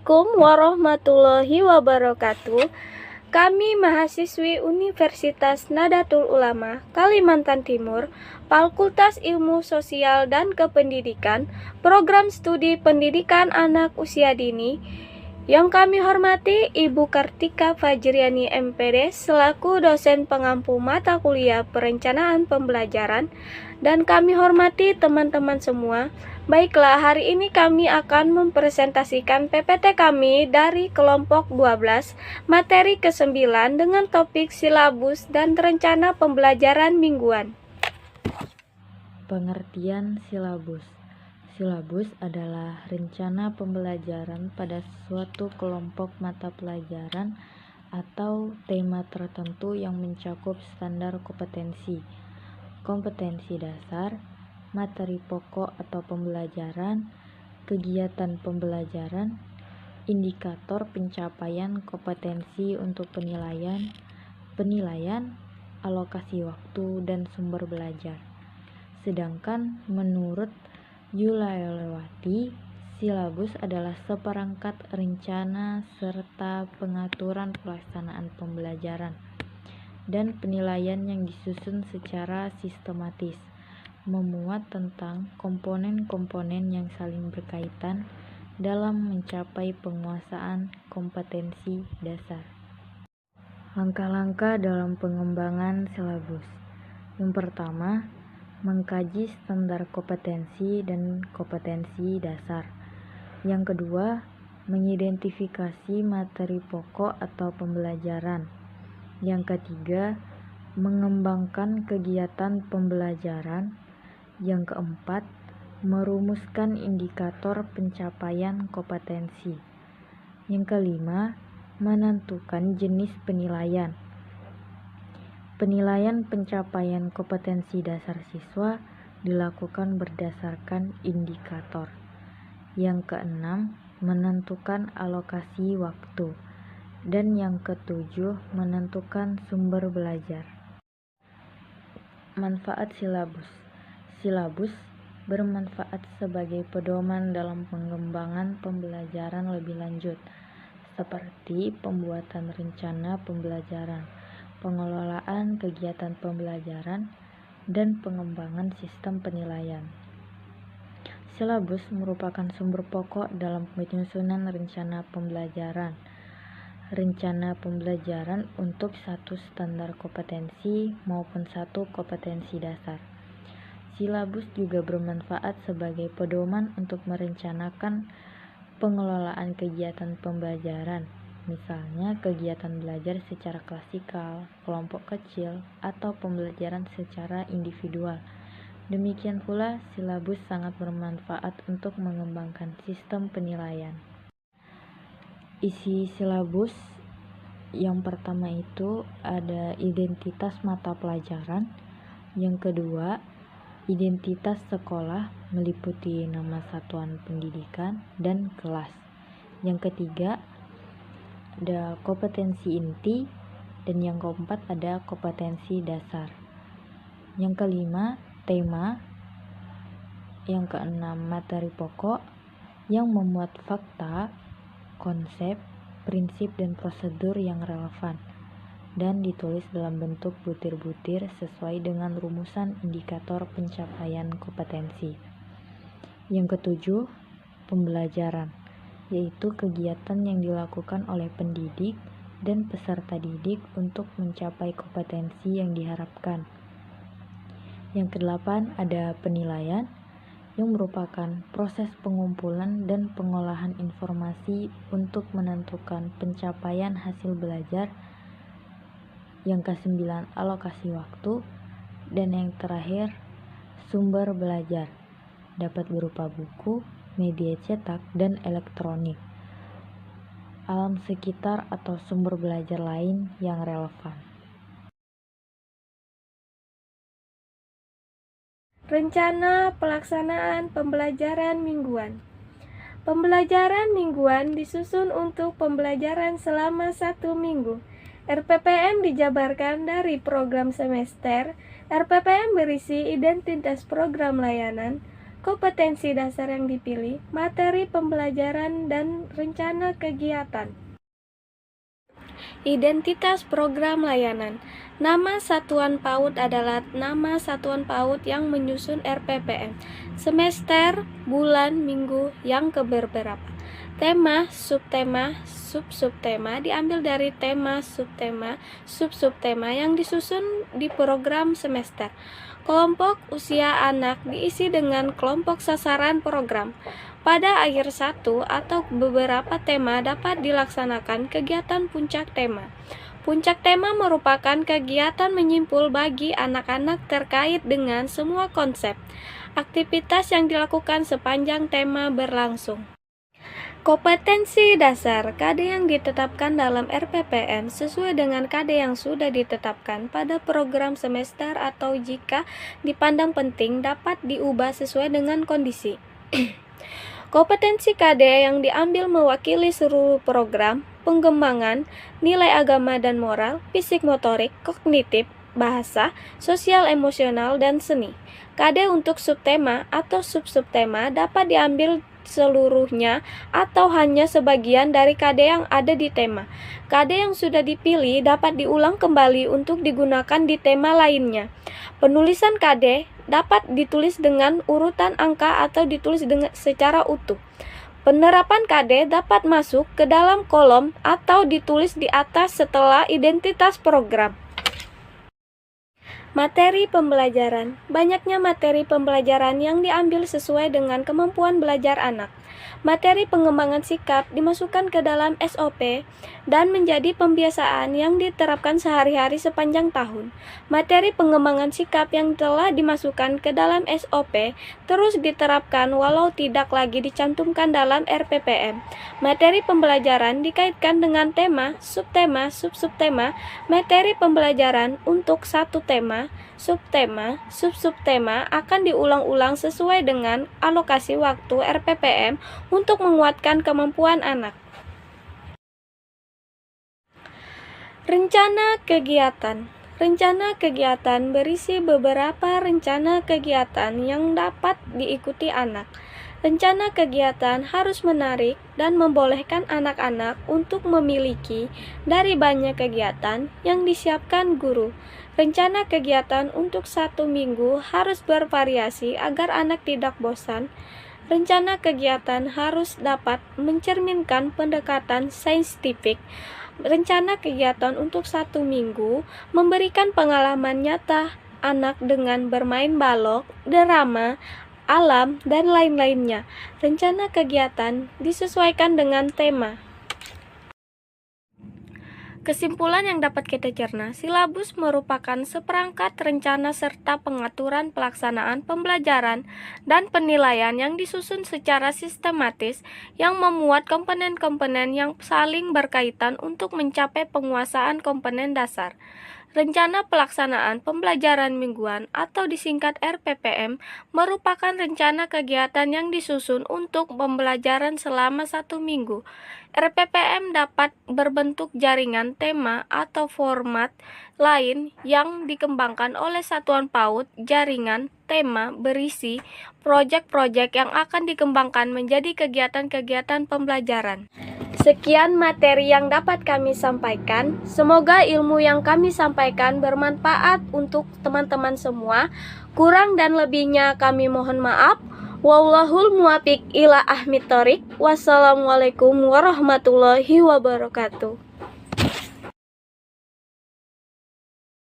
Assalamualaikum warahmatullahi wabarakatuh. Kami mahasiswi Universitas Nadatul Ulama, Kalimantan Timur, Fakultas Ilmu Sosial dan Kependidikan, Program Studi Pendidikan Anak Usia Dini, yang kami hormati Ibu Kartika Fajriani MPD selaku dosen pengampu mata kuliah perencanaan pembelajaran, dan kami hormati teman-teman semua. Baiklah, hari ini kami akan mempresentasikan PPT kami dari kelompok 12, materi ke-9 dengan topik silabus dan rencana pembelajaran mingguan. Pengertian silabus. Silabus adalah rencana pembelajaran pada suatu kelompok mata pelajaran atau tema tertentu yang mencakup standar kompetensi, kompetensi dasar, materi pokok atau pembelajaran, kegiatan pembelajaran, indikator pencapaian kompetensi untuk penilaian, alokasi waktu, dan sumber belajar. Sedangkan menurut Yulayolewati, silabus adalah seperangkat rencana serta pengaturan pelaksanaan pembelajaran dan penilaian yang disusun secara sistematis, memuat tentang komponen-komponen yang saling berkaitan dalam mencapai penguasaan kompetensi dasar. Langkah-langkah dalam pengembangan silabus. Yang pertama, mengkaji standar kompetensi dan kompetensi dasar. Yang kedua, mengidentifikasi materi pokok atau pembelajaran. Yang ketiga, mengembangkan kegiatan pembelajaran. Yang keempat, merumuskan indikator pencapaian kompetensi. Yang kelima, menentukan jenis penilaian. Penilaian pencapaian kompetensi dasar siswa dilakukan berdasarkan indikator. Yang keenam, menentukan alokasi waktu. Dan yang ketujuh, menentukan sumber belajar. Manfaat silabus. Silabus bermanfaat sebagai pedoman dalam pengembangan pembelajaran lebih lanjut, seperti pembuatan rencana pembelajaran, pengelolaan kegiatan pembelajaran, dan pengembangan sistem penilaian. Silabus merupakan sumber pokok dalam penyusunan rencana pembelajaran. Rencana pembelajaran untuk satu standar kompetensi maupun satu kompetensi dasar. Silabus juga bermanfaat sebagai pedoman untuk merencanakan pengelolaan kegiatan pembelajaran, misalnya kegiatan belajar secara klasikal, kelompok kecil, atau pembelajaran secara individual. Demikian pula, silabus sangat bermanfaat untuk mengembangkan sistem penilaian. Isi silabus yang pertama itu ada identitas mata pelajaran, yang kedua identitas sekolah meliputi nama satuan pendidikan dan kelas. Yang ketiga ada kompetensi inti, dan yang keempat ada kompetensi dasar. Yang kelima tema, yang keenam materi pokok yang memuat fakta, konsep, prinsip, dan prosedur yang relevan dan ditulis dalam bentuk butir-butir sesuai dengan rumusan indikator pencapaian kompetensi. Yang ketujuh, pembelajaran, yaitu kegiatan yang dilakukan oleh pendidik dan peserta didik untuk mencapai kompetensi yang diharapkan. Yang kedelapan, ada penilaian, yang merupakan proses pengumpulan dan pengolahan informasi untuk menentukan pencapaian hasil belajar. Yang ke-9, alokasi waktu. Dan yang terakhir, sumber belajar, dapat berupa buku, media cetak, dan elektronik, alam sekitar atau sumber belajar lain yang relevan. Rencana pelaksanaan pembelajaran mingguan. Pembelajaran mingguan disusun untuk pembelajaran selama 1 minggu. RPPM dijabarkan dari program semester. RPPM berisi identitas program layanan, kompetensi dasar yang dipilih, materi pembelajaran dan rencana kegiatan. Identitas program layanan. Nama satuan PAUD adalah nama satuan PAUD yang menyusun RPPM. Semester, bulan, minggu yang keberberapa. Tema, subtema, subtema diambil dari tema, subtema yang disusun di program semester. Kelompok usia anak diisi dengan kelompok sasaran program. Pada akhir satu atau beberapa tema dapat dilaksanakan kegiatan puncak tema. Puncak tema merupakan kegiatan menyimpul bagi anak-anak terkait dengan semua konsep, aktivitas yang dilakukan sepanjang tema berlangsung. Kompetensi dasar KD yang ditetapkan dalam RPPM sesuai dengan KD yang sudah ditetapkan pada program semester atau jika dipandang penting dapat diubah sesuai dengan kondisi. Kompetensi KD yang diambil mewakili seluruh program, pengembangan, nilai agama dan moral, fisik motorik, kognitif, bahasa, sosial emosional, dan seni. KD untuk subtema atau subtema dapat diambil seluruhnya atau hanya sebagian dari KD yang ada di tema. KD yang sudah dipilih dapat diulang kembali untuk digunakan di tema lainnya. Penulisan KD dapat ditulis dengan urutan angka atau ditulis secara utuh. Penerapan KD dapat masuk ke dalam kolom atau ditulis di atas setelah identitas program. Materi pembelajaran. Banyaknya materi pembelajaran yang diambil sesuai dengan kemampuan belajar anak. Materi pengembangan sikap dimasukkan ke dalam SOP dan menjadi pembiasaan yang diterapkan sehari-hari sepanjang tahun. Materi pengembangan sikap yang telah dimasukkan ke dalam SOP terus diterapkan walau tidak lagi dicantumkan dalam RPPM. Materi pembelajaran dikaitkan dengan tema, subtema, subtema. Materi pembelajaran untuk satu tema, subtema, subtema akan diulang-ulang sesuai dengan alokasi waktu RPPM untuk menguatkan kemampuan anak. Rencana kegiatan. Rencana kegiatan berisi beberapa rencana kegiatan yang dapat diikuti anak. Rencana kegiatan harus menarik dan membolehkan anak-anak untuk memiliki dari banyak kegiatan yang disiapkan guru. Rencana kegiatan untuk 1 minggu harus bervariasi agar anak tidak bosan. Rencana kegiatan harus dapat mencerminkan pendekatan saintifik. Rencana kegiatan untuk 1 minggu memberikan pengalaman nyata anak dengan bermain balok, drama, alam, dan lain-lainnya. Rencana kegiatan disesuaikan dengan tema. Kesimpulan yang dapat kita cerna, silabus merupakan seperangkat rencana serta pengaturan pelaksanaan pembelajaran dan penilaian yang disusun secara sistematis yang memuat komponen-komponen yang saling berkaitan untuk mencapai penguasaan komponen dasar. Rencana pelaksanaan pembelajaran mingguan atau disingkat RPPM merupakan rencana kegiatan yang disusun untuk pembelajaran selama 1 minggu. RPPM dapat berbentuk jaringan tema atau format lain yang dikembangkan oleh satuan PAUD. Jaringan tema berisi proyek-proyek yang akan dikembangkan menjadi kegiatan-kegiatan pembelajaran. Sekian materi yang dapat kami sampaikan. Semoga ilmu yang kami sampaikan bermanfaat untuk teman-teman semua. Kurang dan lebihnya kami mohon maaf. Wallahul muwaffiq ila ahmid thoriq. Wassalamualaikum warahmatullahi wabarakatuh.